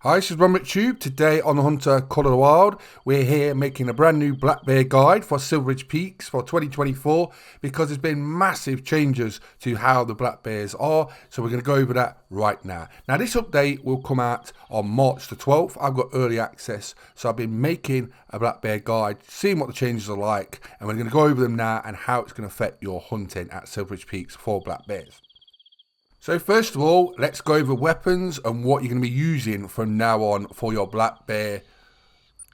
Hi, this is Ron Tube. Today on the Hunter Call of the Wild, we're here making a brand new black bear guide for Silver Ridge Peaks for 2024 because there's been massive changes to how the black bears are. So we're going to go over that right now. Now this update will come out on March the 12th. I've got early access, so I've been making a black bear guide, seeing what the changes are like, and we're going to go over them now and how it's going to affect your hunting at Silver Ridge Peaks for black bears. So first of all, let's go over weapons and what you're going to be using from now on for your black bear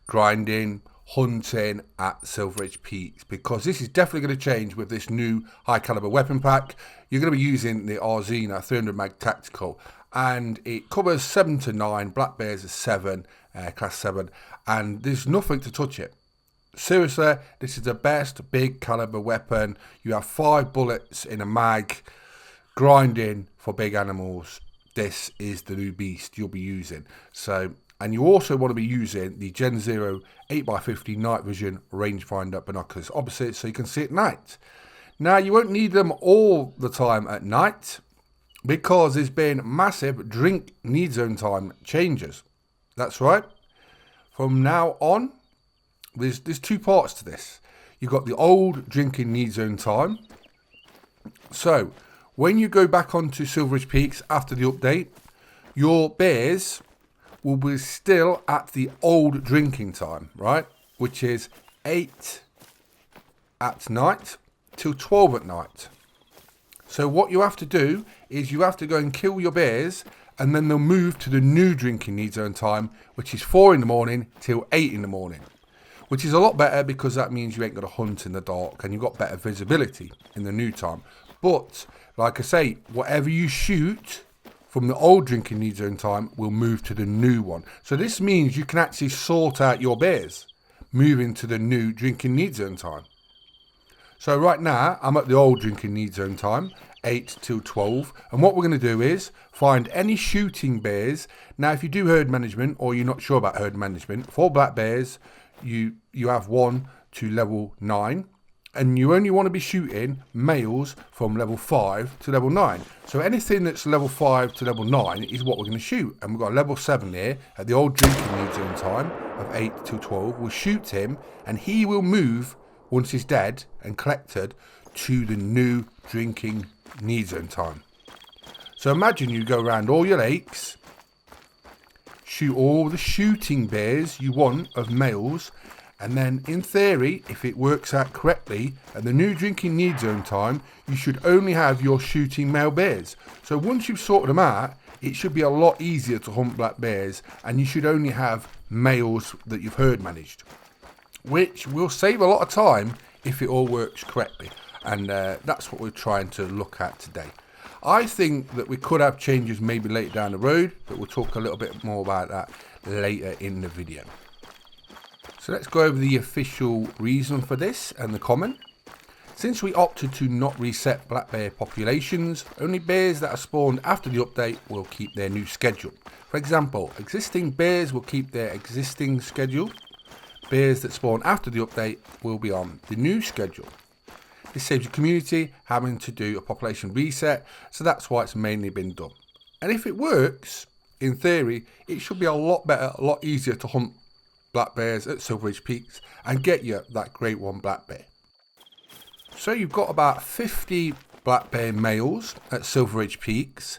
grinding, hunting at Silver Ridge Peaks, because this is definitely going to change with this new high caliber weapon pack. You're going to be using the Arzina 300 mag tactical, and it covers 7 to 9, black bears are 7, class 7, and there's nothing to touch it. Seriously, this is the best big caliber weapon. You have 5 bullets in a mag. Grinding for big animals, this is the new beast you'll be using. So, and you also want to be using the Gen 0 8x50 night vision rangefinder binoculars opposite, so you can see at night. Now you won't need them all the time at night because there's been massive drink need zone time changes. That's right. From now on, there's 2 parts to this. You've got the old drinking need zone time. So when you go back onto Silver Ridge Peaks after the update, your bears will be still at the old drinking time, right? Which is 8 at night till 12 at night. So what you have to do is you have to go and kill your bears, and then they'll move to the new drinking need zone time, which is 4 in the morning till 8 in the morning. Which is a lot better because that means you ain't got to hunt in the dark and you've got better visibility in the new time. But like I say, whatever you shoot from the old drinking need zone time will move to the new one. So this means you can actually sort out your bears moving to the new drinking need zone time. So right now I'm at the old drinking need zone time, 8 till 12, and what we're going to do is find any shooting bears. Now if you do herd management or you're not sure about herd management, for black bears you have 1 to level 9. And you only want to be shooting males from level 5 to level 9. So anything that's level 5 to level 9 is what we're going to shoot. And we've got a level 7 here at the old drinking need zone time of 8 till 12. We'll shoot him and he will move once he's dead and collected to the new drinking need zone time. So imagine you go around all your lakes, shoot all the shooting bears you want of males, and then in theory, if it works out correctly, at the new drinking need zone time, you should only have your shooting male bears. So once you've sorted them out, it should be a lot easier to hunt black bears, and you should only have males that you've herd managed, which will save a lot of time if it all works correctly. And that's what we're trying to look at today. I think that we could have changes maybe later down the road, but we'll talk a little bit more about that later in the video. So let's go over the official reason for this and the comment. Since we opted to not reset black bear populations, only bears that are spawned after the update will keep their new schedule. For example, existing bears will keep their existing schedule. Bears that spawn after the update will be on the new schedule. This saves the community having to do a population reset, so that's why it's mainly been done. And if it works, in theory, it should be a lot better, a lot easier to hunt black bears at Silver Ridge Peaks and get you that great one black bear. So you've got about 50 black bear males at Silver Ridge Peaks.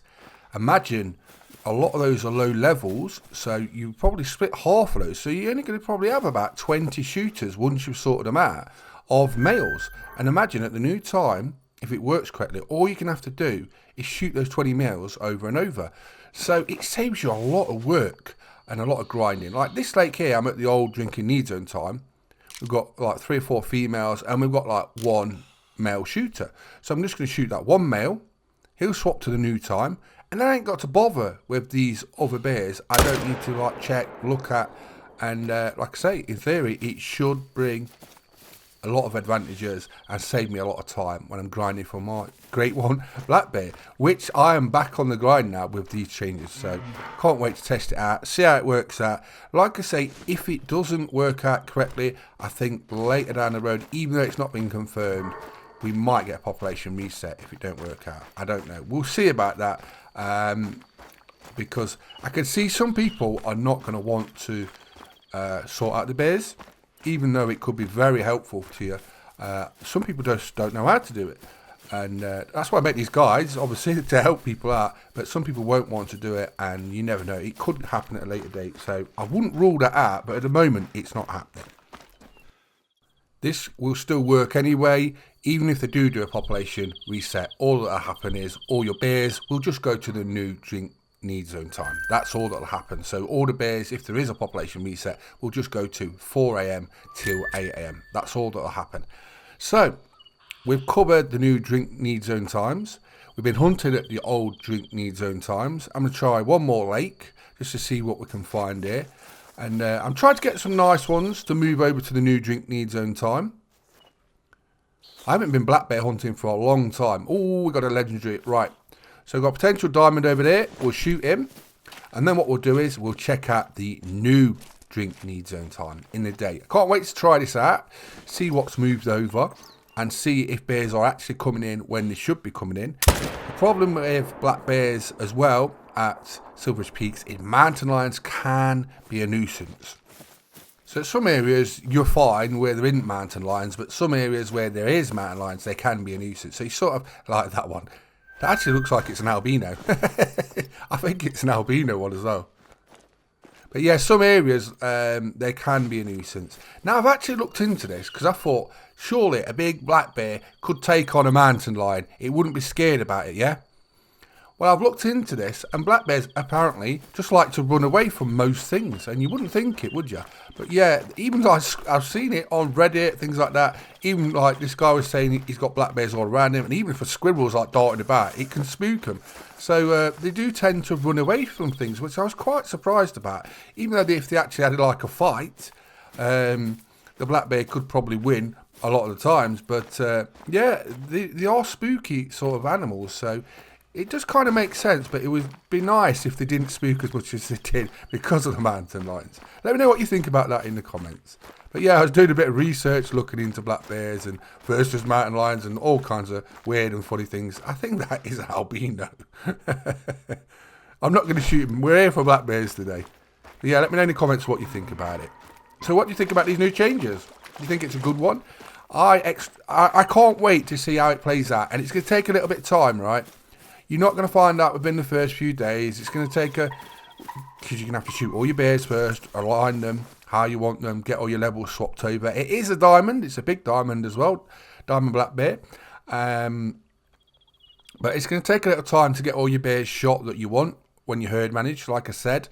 Imagine a lot of those are low levels, so you probably split half of those, so you're only going to probably have about 20 shooters once you've sorted them out of males. And imagine at the new time, if it works correctly, all you can have to do is shoot those 20 males over and over. So it saves you a lot of work and a lot of grinding. Like this lake here, I'm at the old drinking need zone time. We've got like 3 or 4 females and we've got like 1 male shooter. So I'm just going to shoot that 1 male. He'll swap to the new time, and I ain't got to bother with these other bears. I don't need to like check, look at, and like I say, in theory, it should bring a lot of advantages and save me a lot of time when I'm grinding for my great one black bear, which I am back on the grind now with these changes. So can't wait to test it out, see how it works out. Like I say, if it doesn't work out correctly, I think later down the road, even though it's not been confirmed, we might get a population reset if it don't work out. I don't know, we'll see about that. because I can see some people are not going to want to sort out the bears, even though it could be very helpful to you. Some people just don't know how to do it. And that's why I make these guides, obviously, to help people out. But some people won't want to do it, and you never know. It could happen at a later date. So I wouldn't rule that out, but at the moment, it's not happening. This will still work anyway. Even if they do a population reset, all that'll happen is all your bears will just go to the new drink need zone time. That's all that'll happen. So all the bears, if there is a population reset, will just go to 4 a.m. till 8 a.m. That's all that'll happen. So we've covered the new drink need zone times. We've been hunting at the old drink need zone times. I'm going to try one more lake just to see what we can find here. And I'm trying to get some nice ones to move over to the new drink need zone time. I haven't been black bear hunting for a long time. Oh, we got a legendary. Right. So we've got a potential diamond over there. We'll shoot him. And then what we'll do is we'll check out the new drink need zone time in the day. I can't wait to try this out. See what's moved over. And see if bears are actually coming in when they should be coming in. The problem with black bears as well at Silveridge Peaks is mountain lions can be a nuisance. So some areas you're fine where there isn't mountain lions, but some areas where there is mountain lions, they can be a nuisance. So you sort of like that one. That actually looks like it's an albino. I think it's an albino one as well. But yeah, some areas, they can be a nuisance. Now, I've actually looked into this because I thought, surely a big black bear could take on a mountain lion. It wouldn't be scared about it, yeah? Well, I've looked into this, and black bears apparently just like to run away from most things. And you wouldn't think it, would you? But yeah, even I've seen it on Reddit, things like that. Even like this guy was saying he's got black bears all around him. And even if a squirrel's like darting about, it can spook them. So they do tend to run away from things, which I was quite surprised about. Even though if they actually had like a fight, the black bear could probably win a lot of the times. But yeah, they are spooky sort of animals. So it does kind of make sense, but it would be nice if they didn't spook as much as they did because of the mountain lions. Let me know what you think about that in the comments. But yeah, I was doing a bit of research looking into black bears and versus mountain lions and all kinds of weird and funny things. I think that is an albino. I'm not going to shoot him. We're here for black bears today. But yeah, let me know in the comments what you think about it. So what do you think about these new changes? Do you think it's a good one? I can't wait to see how it plays out. And it's going to take a little bit of time, right? You're not going to find out within the first few days. It's going to take because you're going to have to shoot all your bears first, align them how you want them, get all your levels swapped over. It is a diamond. It's a big diamond as well, diamond black bear. But it's going to take a little time to get all your bears shot that you want when you herd manage. Like I said,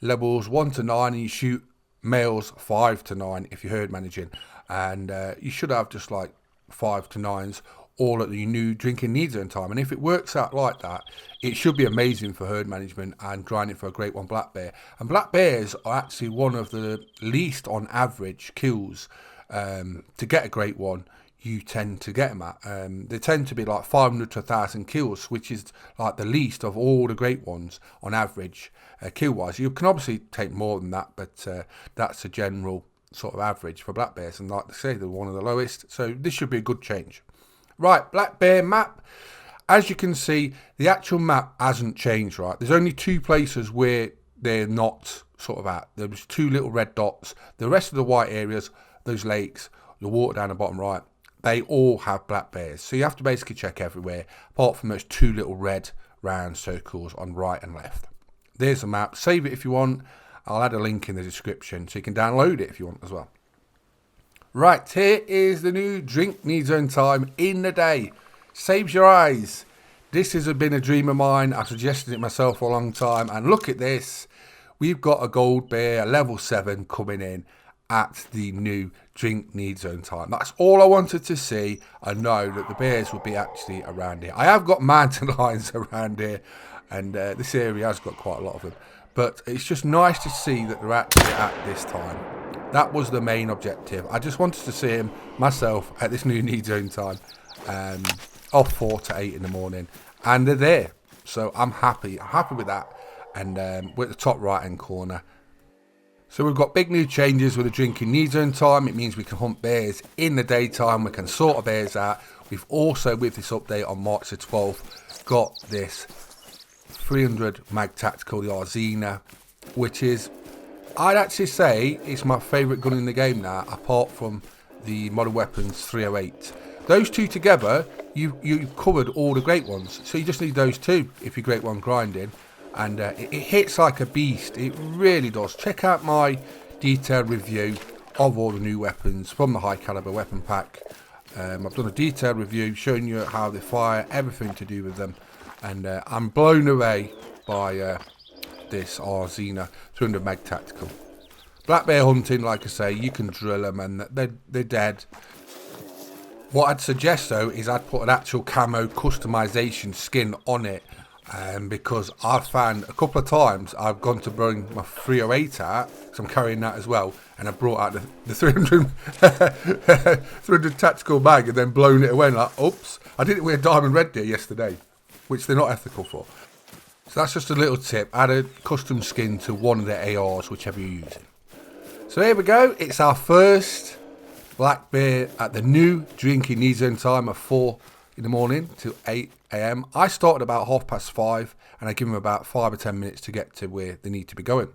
levels 1 to 9, and you shoot males 5 to 9 if you're herd managing. And you should have just like 5 to 9s. All at the new drinking need zone time. And if it works out like that, it should be amazing for herd management and grinding for a great one black bear. And black bears are actually one of the least on average kills to get a great one. You tend to get them at. They tend to be like 500 to 1,000 kills, which is like the least of all the great ones on average kill wise. You can obviously take more than that, but that's a general sort of average for black bears. And like I say, they're one of the lowest. So this should be a good change. Right, black bear map. As you can see, the actual map hasn't changed, right? There's only 2 places where they're not sort of at. There's 2 little red dots. The rest of the white areas, those lakes, the water down the bottom right, they all have black bears. So you have to basically check everywhere, apart from those 2 little red round circles on right and left. There's the map. Save it if you want. I'll add a link in the description so you can download it if you want as well. Right, here is the new drink need zone time in the day. Saves your eyes. This has been a dream of mine. I've suggested it myself for a long time. And look at this. We've got a gold bear, a level 7 coming in at the new drink need zone time. That's all I wanted to see. I know that the bears will be actually around here. I have got mountain lions around here. And this area has got quite a lot of them. But it's just nice to see that they're actually at this time. That was the main objective. I just wanted to see him myself at this new need zone time, off 4 to 8 in the morning, and they're there. So I'm happy. I'm happy with that. And we're at the top right hand corner. So we've got big new changes with the drinking need zone time. It means we can hunt bears in the daytime. We can sort our bears out. We've also, with this update on March the 12th, got this 300 mag tactical, the Arzina, which is, I'd actually say it's my favourite gun in the game now, apart from the Modern Weapons 308. Those two together, you've covered all the great ones, so you just need those two if you're great one grinding, and it hits like a beast. It really does. Check out my detailed review of all the new weapons from the high caliber weapon pack. I've done a detailed review showing you how they fire, everything to do with them, and I'm blown away by this Arzina 300 mag tactical. Black bear hunting, like I say, you can drill them and they're dead. What I'd suggest though is I'd put an actual camo customization skin on it, because I've found a couple of times I've gone to bring my 308 out, because I'm carrying that as well, and I brought out the 300 300 tactical mag and then blown it away like, oops, I didn't wear diamond red deer yesterday, which they're not ethical for. So that's just a little tip. Add a custom skin to one of the ARs, whichever you're using. So here we go. It's our first black bear at the new drinking need zone time of 4 in the morning till 8 AM. I started about 5:30 and I give them about 5 or 10 minutes to get to where they need to be going.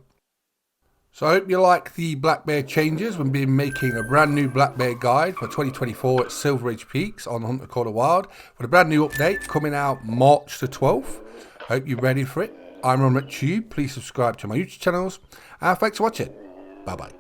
So I hope you like the black bear changes. We've been making a brand new black bear guide for 2024 at Silver Ridge Peaks on Hunter Call of Wild with a brand new update coming out March the 12th. Hope you're ready for it. I'm Ron McTube. Please subscribe to my YouTube channels. And thanks for watching. Bye bye.